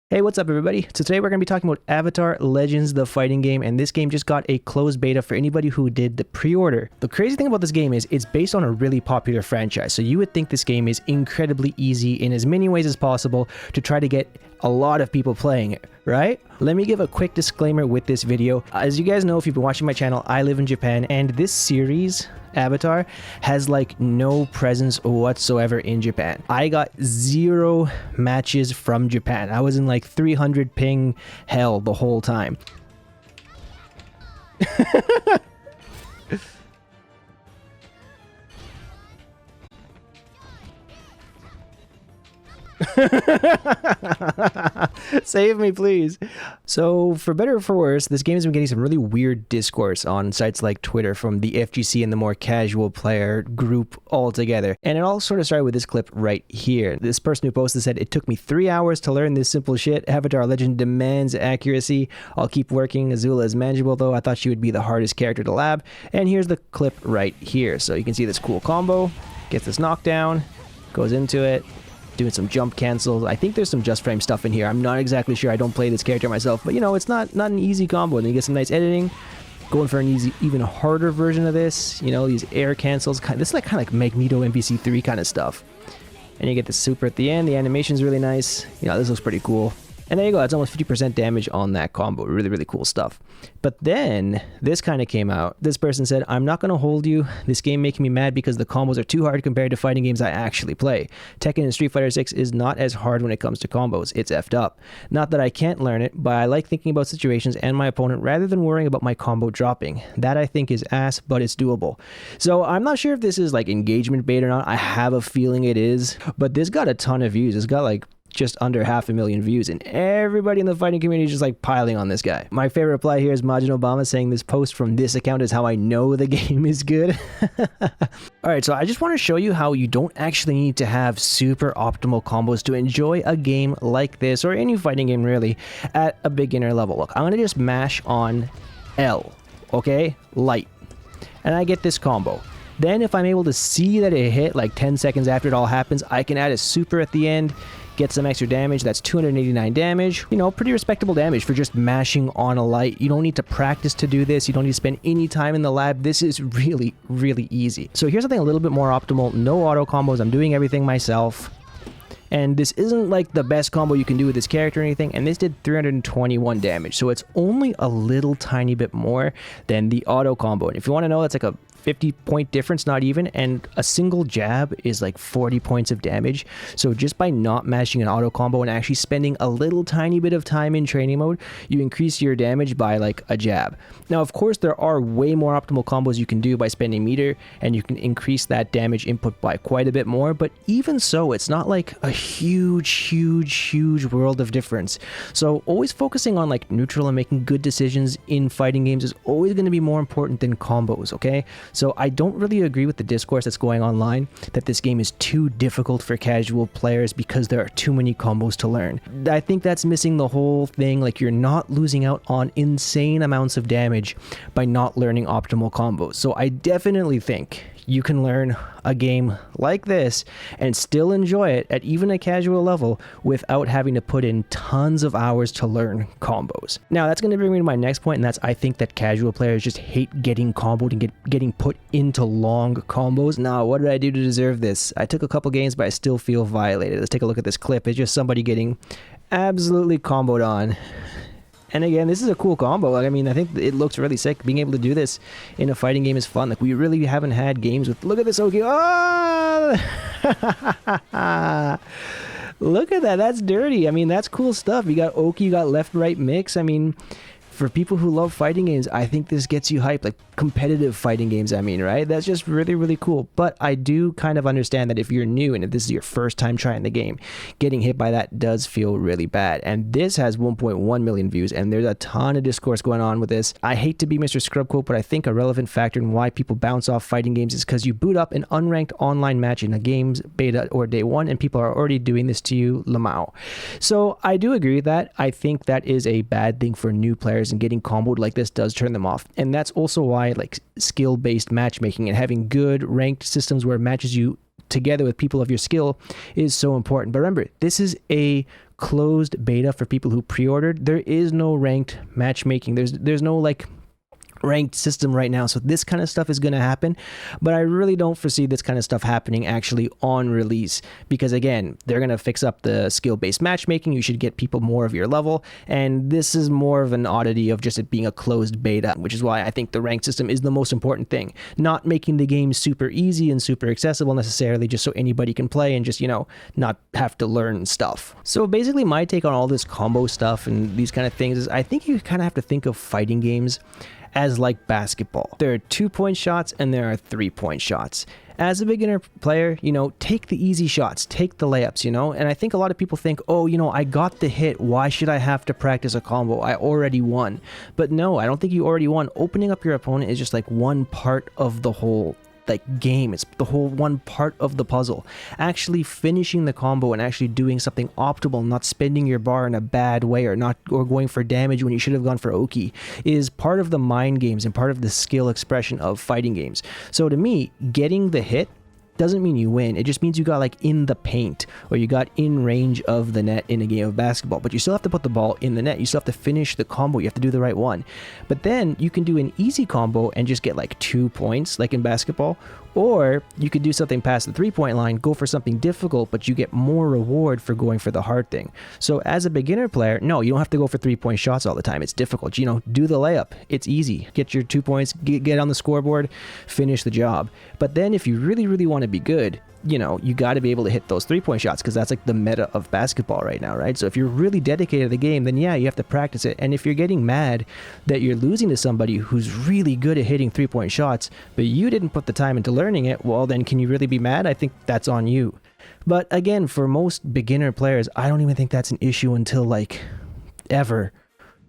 Hey, what's up everybody? So today we're going to be talking about Avatar Legends, the fighting game, and this game just got a closed beta for anybody who did the pre-order. The crazy thing about this game is it's based on a really popular franchise, so you would think this game is incredibly easy in as many ways as possible to try to get a lot of people playing it, right? Let me give a quick disclaimer with this video. As you guys know, if you've been watching my channel, I live in Japan, and this series, Avatar, has like no presence whatsoever in Japan. I got 0 matches from Japan. I was in like 300 ping hell the whole time. Save me, please. So, for better or for worse, this game has been getting some really weird discourse on sites like Twitter from the FGC and the more casual player group altogether. And it all sort of started with this clip right here. This person who posted said, "It took me 3 hours to learn this simple shit. Avatar Legend demands accuracy. I'll keep working. Azula is manageable though. I thought she would be the hardest character to lab." And here's the clip right here. So you can see this cool combo. Gets this knockdown. Goes into it. Doing some jump cancels. I think there's some just frame stuff in here. I'm not exactly sure. I don't play this character myself, but you know, it's not an easy combo. And then you get some nice editing. Going for an easy, even harder version of this. You know, these air cancels. This is like kind of like Magneto MVC3 kind of stuff. And you get the super at the end. The animation's really nice. You know, this looks pretty cool. And there you go, that's almost 50% damage on that combo. Really, really cool stuff. But then, this kind of came out. This person said, "I'm not going to hold you. This game making me mad because the combos are too hard compared to fighting games I actually play. Tekken and Street Fighter 6 is not as hard when it comes to combos. It's effed up. Not that I can't learn it, but I like thinking about situations and my opponent rather than worrying about my combo dropping. That I think is ass, but it's doable." So I'm not sure if this is like engagement bait or not. I have a feeling it is. But this got a ton of views. It's got like just under 500,000 views, and everybody in the fighting community is just like piling on this guy. My favorite reply here is Majin Obama saying, "This post from this account is how I know the game is good." Alright, so I just want to show you how you don't actually need to have super optimal combos to enjoy a game like this, or any fighting game really, at a beginner level. Look, I'm going to just mash on L, okay? Light. And I get this combo. Then if I'm able to see that it hit like 10 seconds after it all happens, I can add a super at the end, get some extra damage. That's 289 damage. You know, pretty respectable damage for just mashing on a light. You don't need to practice to do this. You don't need to spend any time in the lab. This is really, really easy. So here's something a little bit more optimal. No auto combos. I'm doing everything myself. And this isn't like the best combo you can do with this character or anything, and this did 321 damage, so it's only a little tiny bit more than the auto combo. And if you want to know, that's like a 50-point difference, not even, and a single jab is like 40 points of damage. So just by not mashing an auto combo and actually spending a little tiny bit of time in training mode, you increase your damage by like a jab. Now, of course, there are way more optimal combos you can do by spending meter, and you can increase that damage input by quite a bit more, but even so, it's not like a huge world of difference. So always focusing on like neutral and making good decisions in fighting games is always going to be more important than combos, okay? So I don't really agree with the discourse that's going online that this game is too difficult for casual players because there are too many combos to learn. I think that's missing the whole thing. Like, you're not losing out on insane amounts of damage by not learning optimal combos. So I definitely think you can learn a game like this and still enjoy it at even a casual level without having to put in tons of hours to learn combos. Now, that's going to bring me to my next point, and that's I think that casual players just hate getting comboed and getting put into long combos. Now, what did I do to deserve this? I took a couple games, but I still feel violated. Let's take a look at this clip. It's just somebody getting absolutely comboed on. And again, this is a cool combo. Like, I mean, I think it looks really sick. Being able to do this in a fighting game is fun. Like, we really haven't had games with... Look at this, Oki. Oh! Look at that. That's dirty. I mean, that's cool stuff. You got Oki, you got left-right mix. I mean, for people who love fighting games, I think this gets you hyped. Like, competitive fighting games, I mean, right? That's just really, really cool. But I do kind of understand that if you're new and if this is your first time trying the game, getting hit by that does feel really bad. And this has 1.1 million views, and there's a ton of discourse going on with this. I hate to be Mr. Scrubquote, but I think a relevant factor in why people bounce off fighting games is because you boot up an unranked online match in a game's beta or day one, and people are already doing this to you, lamau. So I do agree with that. I think that is a bad thing for new players, and getting comboed like this does turn them off. And that's also why like skill-based matchmaking and having good ranked systems where it matches you together with people of your skill is so important. But remember, this is a closed beta for people who pre-ordered. There is no ranked matchmaking. There's no like ranked system right now, so this kind of stuff is going to happen, but I really don't foresee this kind of stuff happening actually on release, because again, they're going to fix up the skill-based matchmaking. You should get people more of your level, and this is more of an oddity of just it being a closed beta, which is why I think the ranked system is the most important thing, not making the game super easy and super accessible necessarily, just so anybody can play and just, you know, not have to learn stuff. So basically my take on all this combo stuff and these kind of things is I think you kind of have to think of fighting games as like basketball. There are 2-point shots and there are 3-point shots. As a beginner player, you know, take the easy shots, take the layups, you know, and I think a lot of people think, oh, you know, I got the hit, why should I have to practice a combo? I already won. But no, I don't think you already won. Opening up your opponent is just like one part of the whole like game. It's the whole one part of the puzzle. Actually finishing the combo and actually doing something optimal, not spending your bar in a bad way or going for damage when you should have gone for Oki, is part of the mind games and part of the skill expression of fighting games. So to me, getting the hit doesn't mean you win. It just means you got like in the paint, or you got in range of the net in a game of basketball, but you still have to put the ball in the net. You still have to finish the combo. You have to do the right one. But then you can do an easy combo and just get like 2 points like in basketball, or you could do something past the 3-point line, go for something difficult, but you get more reward for going for the hard thing. So as a beginner player, no, you don't have to go for 3-point shots all the time. It's difficult. You know, do the layup. It's easy. Get your 2 points, get on the scoreboard, finish the job. But then if you really, really want to be good, you know, you got to be able to hit those 3-point shots, because that's like the meta of basketball right now, right? So if you're really dedicated to the game, then yeah, you have to practice it. And if you're getting mad that you're losing to somebody who's really good at hitting 3-point shots, but you didn't put the time into learning it, well, then can you really be mad? I think that's on you. But again, for most beginner players, I don't even think that's an issue until like ever.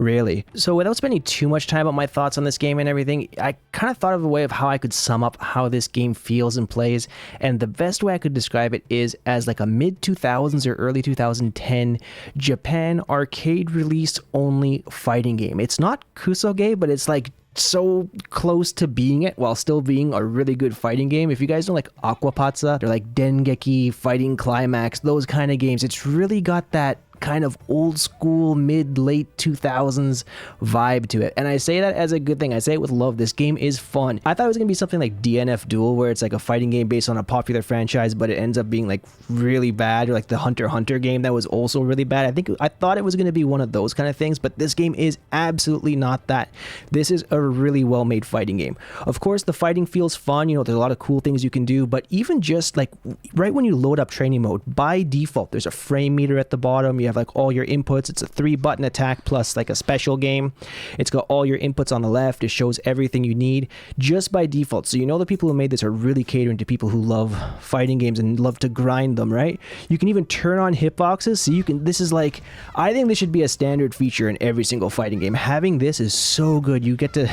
Really. So without spending too much time on my thoughts on this game and everything, I kind of thought of a way of how I could sum up how this game feels and plays, and the best way I could describe it is as like a mid-2000s or early 2010 Japan arcade release only fighting game. It's not kusoge, but it's like so close to being it while still being a really good fighting game. If you guys know like Aquapazza, they're like Dengeki, Fighting Climax, those kind of games, it's really got that kind of old school mid-late 2000s vibe to it, and I say that as a good thing. I say it with love. This game is fun. I thought it was gonna be something like DNF Duel, where it's like a fighting game based on a popular franchise, but it ends up being like really bad, or like the Hunter x Hunter game that was also really bad. I thought it was gonna be one of those kind of things, but this game is absolutely not that. This is a really well-made fighting game. Of course, the fighting feels fun. You know, there's a lot of cool things you can do, but even just like right when you load up training mode, by default, there's a frame meter at the bottom. You have like all your inputs. It's a 3-button attack plus like a special game. It's got all your inputs on the left. It shows everything you need just by default. So you know the people who made this are really catering to people who love fighting games and love to grind them, right? You can even turn on hitboxes, so you can, this is like, I think this should be a standard feature in every single fighting game. Having this is so good. You get to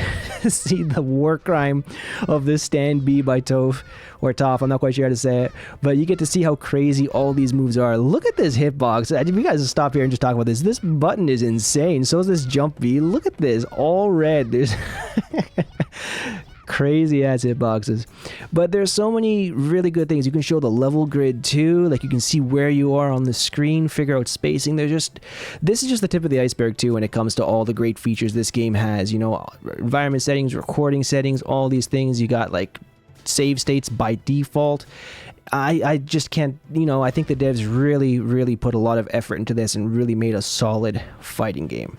see the war crime of this Stand B by Toph, or Toph, I'm not quite sure how to say it, but you get to see how crazy all these moves are. Look at this hitbox. We guys stop here and just talk about this. This button is insane. So is this jump V. Look at this, all red. There's crazy ass hitboxes, but there's so many really good things. You can show the level grid too, like you can see where you are on the screen, figure out spacing. This is just the tip of the iceberg too when it comes to all the great features this game has. You know, environment settings, recording settings, all these things. You got like save states by default. I just can't, you know, I think the devs really put a lot of effort into this and really made a solid fighting game.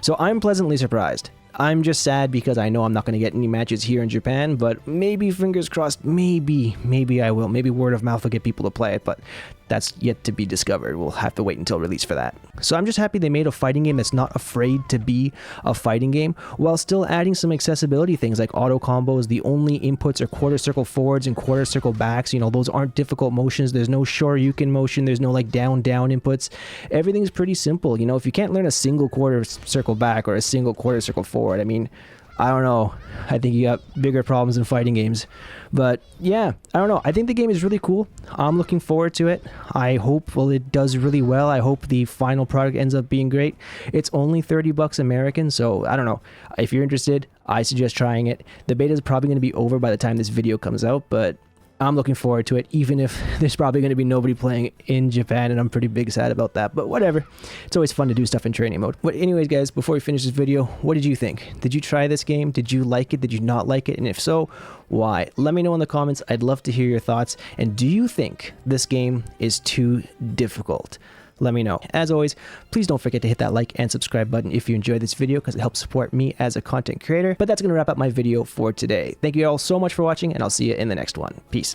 So I'm pleasantly surprised. I'm just sad because I know I'm not going to get any matches here in Japan, but maybe, fingers crossed, maybe I will. Maybe word of mouth will get people to play it, but that's yet to be discovered. We'll have to wait until release for that. So I'm just happy they made a fighting game that's not afraid to be a fighting game, while still adding some accessibility things like auto combos. The only inputs are quarter circle forwards and quarter circle backs. You know, those aren't difficult motions. There's no shoryuken motion. There's no like down inputs. Everything's pretty simple. You know, if you can't learn a single quarter circle back or a single quarter circle forward, I mean, I don't know. I think you got bigger problems in fighting games. But yeah, I don't know. I think the game is really cool. I'm looking forward to it. I hope, well, it does really well. I hope the final product ends up being great. It's only $30 American, so I don't know. If you're interested, I suggest trying it. The beta is probably going to be over by the time this video comes out, but I'm looking forward to it, even if there's probably going to be nobody playing in Japan, and I'm pretty big sad about that, but whatever. It's always fun to do stuff in training mode. But anyways, guys, before we finish this video, what did you think? Did you try this game? Did you like it? Did you not like it? And if so, why? Let me know in the comments. I'd love to hear your thoughts. And do you think this game is too difficult? Let me know. As always, please don't forget to hit that like and subscribe button if you enjoyed this video, because it helps support me as a content creator. But that's going to wrap up my video for today. Thank you all so much for watching, and I'll see you in the next one. Peace.